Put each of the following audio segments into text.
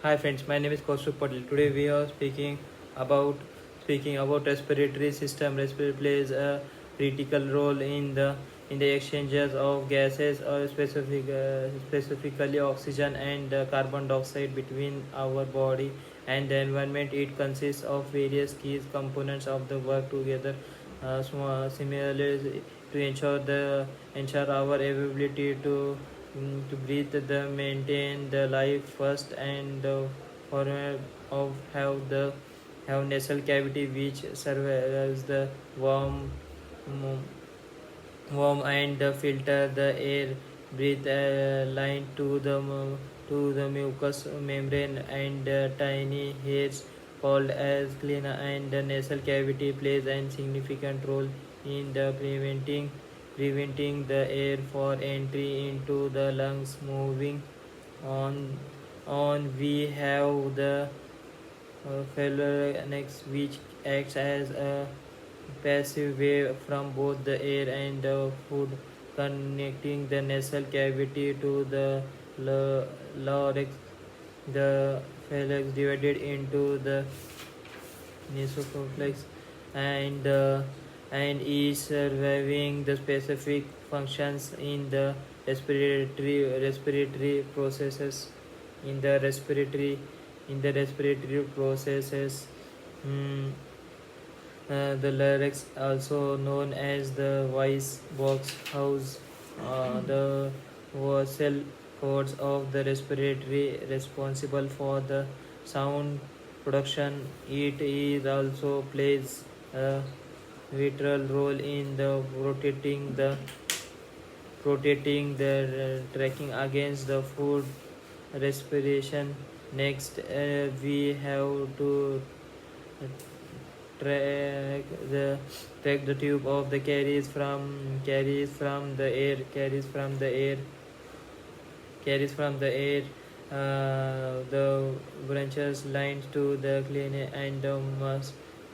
Hi friends, my name is Kaustubh Patel. Today we are about speaking about respiratory system. Respiratory plays a critical role in the exchanges of gases, or specifically oxygen and carbon dioxide between our body and the environment. It consists of various key components of the work together. Similarly, to ensure our ability to breathe, the maintain the life first, and the former of have nasal cavity which serve as the warm mm, warm and filter the air breathe, line to the mucous membrane, and tiny hairs called as cleaner, and the nasal cavity plays a significant role in the preventing the air for entry into the lungs. Moving on we have the phalanx, which acts as a passive way from both the air and the food, connecting the nasal cavity to the larynx. The phalanx divided into the nasopharynx and is surviving the specific functions in the respiratory processes in the respiratory processes. mm, the larynx, also known as the voice box house, the vocal cords of the respiratory responsible for the sound production. It is also plays a vital role in the protecting the tracking against the food respiration. Next, we have to track the tube of the carries from the air, the branches lines to the clean and the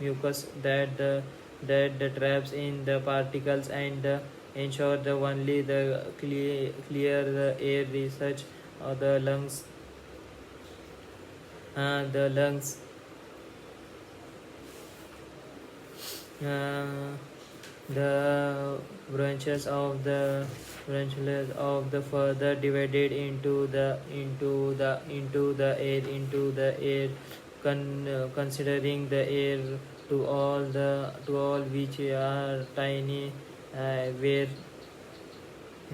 mucus that the traps in the particles, and ensure the only the clear the air research of the lungs. uh, the branches of the further divided into the air, considering the air to all which are tiny, where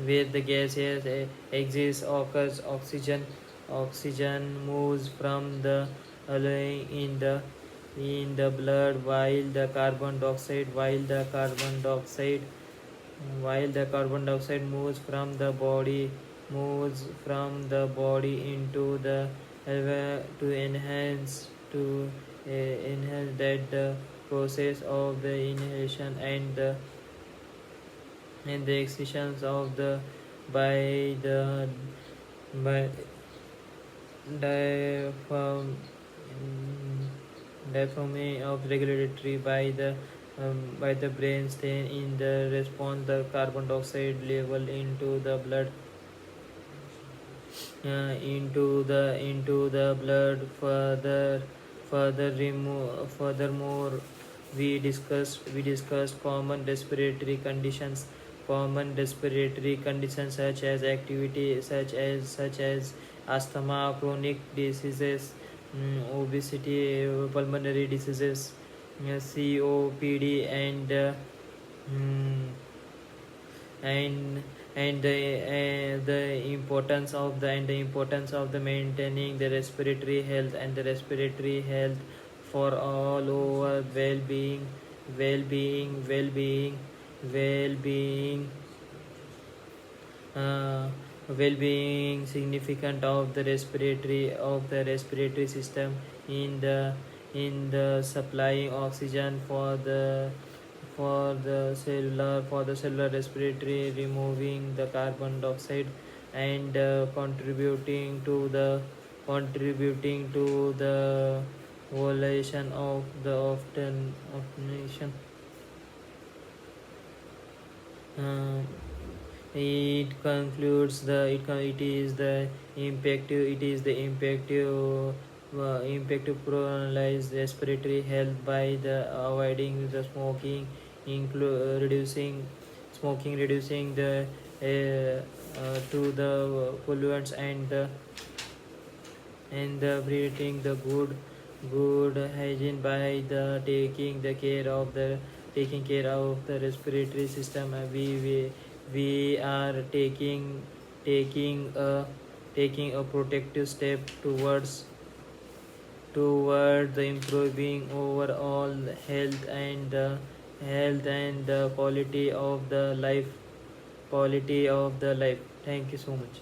the gases exist occurs. Oxygen moves from the alloy in the blood, while the carbon dioxide moves from the body into the alveoli to enhance that the process of the inhalation and the excisions of the by the by diaphragm diaphragm of regulatory by the brain stain. In the response, the carbon dioxide level into the blood into the blood furthermore, we discussed common respiratory conditions such as asthma, chronic diseases, obesity, pulmonary diseases, COPD, mm, and the importance of the maintaining the respiratory health, for all over well-being well-being well-being uh, well-being significant of the respiratory system in the supplying oxygen for the cellular respiratory, removing the carbon dioxide, and contributing to the evolution of the of nation. Uh, It concludes it is the impact to prolonged respiratory health by the avoiding the smoking, reducing the to the pollutants and the breathing the good hygiene by the taking care of the respiratory system. We are taking a taking a protective step toward the improving overall health and the quality of the life. Thank you so much.